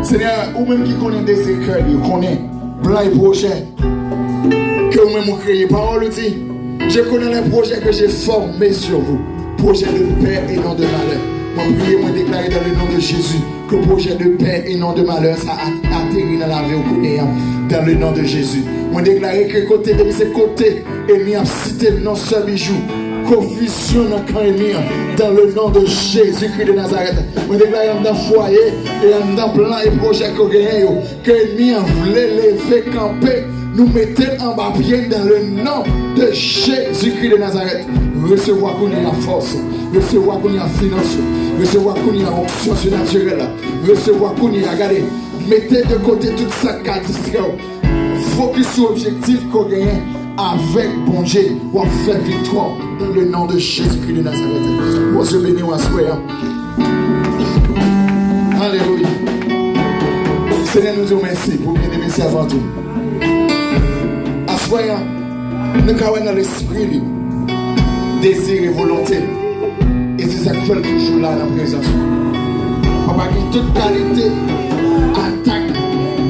Seigneur, vous-même qui connaissez des écrits, vous connaissez plein de projets que vous-même vous créez. Parole dit, je connais les projets que j'ai formés sur vous. Projets de paix et non de malheur. Moi, priez, moi, déclarer dans le nom de Jésus que projet de paix et non de malheur, ça atterrit dans la vie au Coudéa, dans le nom de Jésus. Moi, déclarer que côté de ces côtés, et mis à citer le nom seul bijou. Confusion dans le nom de Jésus-Christ de Nazareth. Je déclare dans le foyer et dans plein de projets que l'ennemi a voulu lever, camper, nous mettons en bas bien dans le nom de Jésus-Christ de Nazareth. Recevoir qu'on ait la force, recevoir qu'on ait la finance, recevoir qu'on ait la onction surnaturelle, recevoir qu'on ait, regardez, mettez de côté toute sa carte, focus sur l'objectif qu'on gagne. Avec bon Dieu, on va faire victoire dans le nom de Jésus-Christ de Nazareth. Moi, je bénis ou assoya. Alléluia. Seigneur, nous te remercions pour bien aimer avant tout. Assoya, nous avons dans l'esprit, désir et volonté. Et c'est ça qui fait toujours là dans la présence. Papa, qui toute qualité, attaque,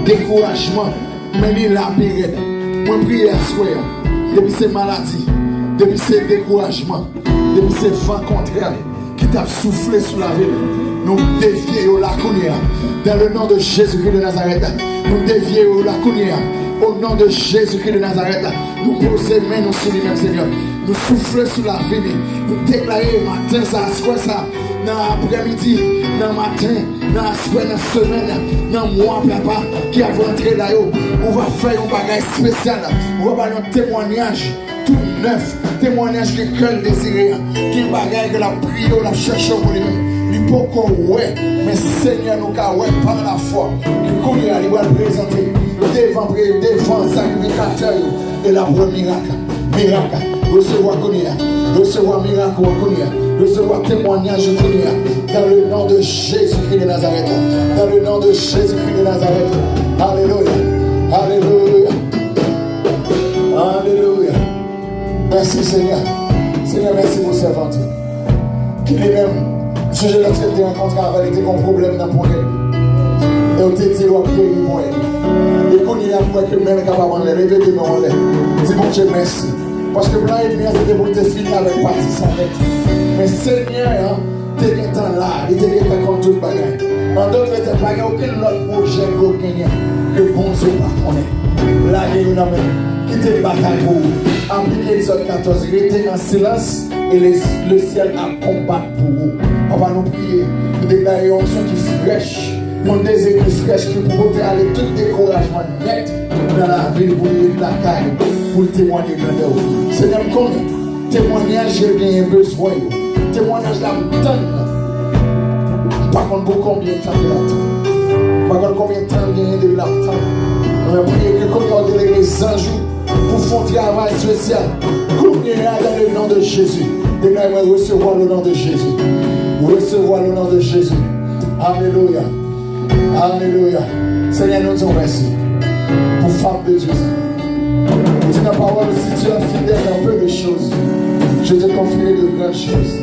découragement, mais il la période. Moi, prier à soi, depuis ces maladies, depuis ces découragements, depuis ces vents contraires qui t'ont soufflé sous la ville, nous dévions la cognière dans le nom de Jésus-Christ de Nazareth. Nous dévions la cognière au nom de Jésus-Christ de Nazareth. Nous posons mains sur lui-même, Seigneur. Nous soufflons sous la ville. Nous déclarons matin, ça, soit ça, dans l'après-midi, dans le matin, dans la semaine, dans la semaine, dans le mois, papa, qui a rentré là-haut. On va faire un bagage spécial. On va faire un témoignage tout neuf. Témoignage que cœur désiré. Qui est un bagage que la prière, la cherche pour lui-même. Il beaucoup ouais, mais Seigneur nous a ouais par la foi. Qu'on y a présenter devant sacrificateur et la bonne miracle. Miracle. Recevoir recevoir miracle recevoir témoignage dans le nom de Jésus-Christ de Nazareth. Dans le nom de Jésus-Christ de Nazareth. Alléluia. Alléluia. Alléluia. Merci Seigneur. Seigneur, merci pour ce ventre. Qu'il est même, si je l'ai traité rencontré avec des problèmes dans le problème. Et on te dit, on va prier pour elle. Et qu'on y a que même capable de lever de nous. C'est bon Dieu, merci. Parce que blanc et bien, c'était pour te finir avec partie sans lettre. Mais Seigneur, tu es là, il était comme tout le bagage. En d'autres termes, il n'y a aucun autre projet que bon Dieu par connaît. Là, il y a une amène. Quittez le bataille pour vous. En Exode 14, il était en silence et le ciel a combattu pour vous. On va nous prier pour déclarer une onction qui fraîche. Mon désir qui fraîche qui pour aller tout découragement net dans la ville pour la caille, pour témoigner de vous. Seigneur, combien témoignage j'ai bien besoin. Témoignage là me donne. Par contre, pour combien de temps de l'attendre? Par contre, combien de temps de l'attendre? On va prier que quand on délègue les anges pour faire un travail spécial, combien dans le nom de Jésus. Déclarez recevoir le nom de Jésus. Recevoir le nom de Jésus. Alléluia. Alléluia. Seigneur, nous te remercions pour femme de Dieu. Pour ta parole, si tu as fidèle dans peu de choses, je te confierai de grandes choses.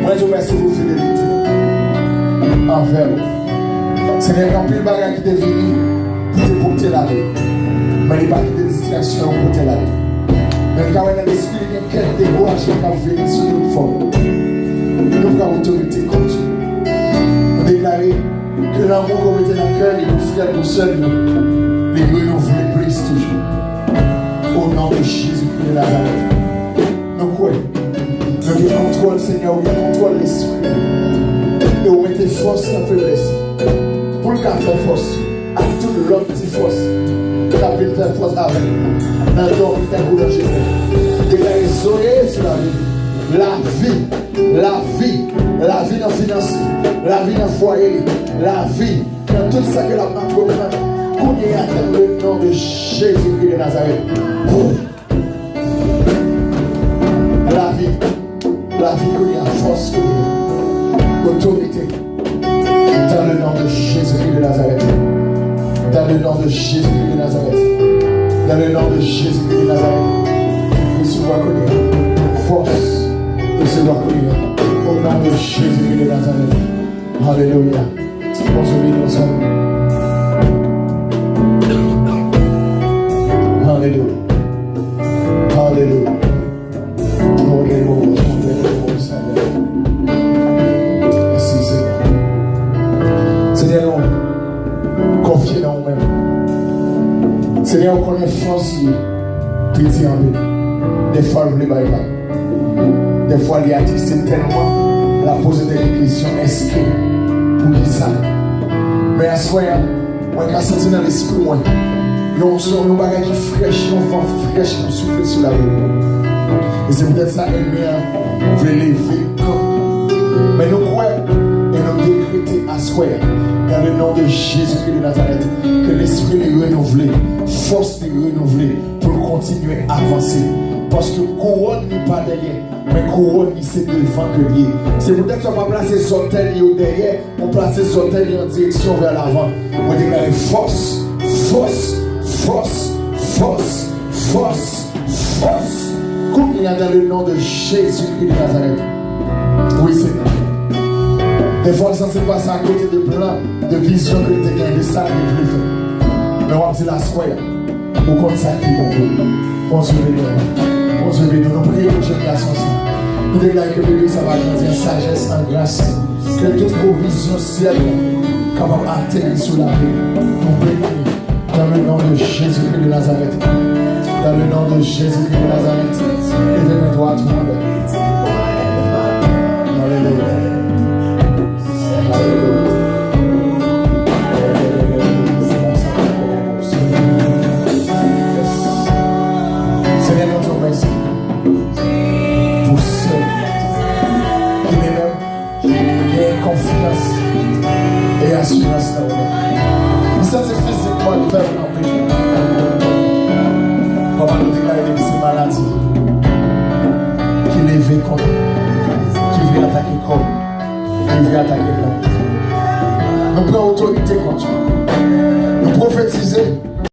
Moi, je te remercie pour fidélité envers vous. Seigneur, il y a plus de bagages qui te venu pour te porter la vie. Mais il n'y a pas de distraction pour porter la vie. Mais quand on a l'esprit, il y a quelques découragements qui viennent sur notre forme. Nous avons autorité contre Dieu. Nous déclarons que l'amour qu'on mettait dans le cœur, les nous frères, nous seuls, les renouveler plus toujours. Au nom de Jésus-Christ de Nazareth. Nous croyons. Nous contrôle, Seigneur, nous contrôle l'esprit. Et vous mettez force dans la faiblesse. Pour le cas faire force, à toute l'autre petite force, la petite faire force avec. Dans le corps, il t'a boulanger. Déclarez soyez sur la vie. La vie dans le finance, la vie dans le foyer, la vie dans tout ça que la main comprend. Qu'on y a dans le nom de Jésus-Christ de Nazareth. La vie qu'on y a force, autorité. Dans le nom de Jésus-Christ de Nazareth. Dans le nom de Jésus-Christ de Nazareth. Dans le nom de Jésus-Christ de Nazareth. Recevoir force. Recevoir au nom de Jésus-Christ de Nazareth. Alléluia. Bonjour, nous sommes. Alléluia. Alléluia. Merci Seigneur. Seigneur, confiez dans nous-mêmes. Seigneur, on connaît force, pitié en nous. Des fois, vous les baillez. Des fois, il y a attristé tellement la poser des questions. Est-ce que pour qui ça? Mais à ce moment, moi, je senti dans l'esprit, moi, nous sommes nos bagages qui fraîchent, nos vents fraîches qui soufflent sur la vie. Et c'est peut-être ça, nous voulons lever comme. Mais nous croyons et nous décrétons à ce dans le nom de Jésus-Christ de Nazareth, que l'esprit est renouvelé, force est renouvelée pour continuer à avancer. Parce que couronne n'est pas derrière, mais couronne c'est devant que lié. C'est peut-être qu'on va placer son tel derrière, on place son tel en direction vers l'avant. On déclare force, force, force, force, force, force. Comme il y a dans le nom de Jésus-Christ de Nazareth. Oui, Seigneur. Des fois, ça ne s'est passé à côté de plans, de vision que tu as gagné, de ça que tu veux. Mais on va dire la soirée, au compte ça qui est pour vous. Bonjour, nous prions pour génération. Nous déclarons que bébé, ça va grandir en sagesse, en grâce. Que toute provision ciel capable d'atterrir sur la vie. Nous prions dans le nom de Jésus-Christ de Nazareth. Dans le nom de Jésus-Christ de Nazareth. Levez-nous tout le monde. Alléluia. Alléluia. Seigneur, nous te remercions pour ceux qui même maladie qui lève contre, qui veut attaquer le corps, qui veut attaquer l'homme. Nous prenons autorité contre. Nous prophétisons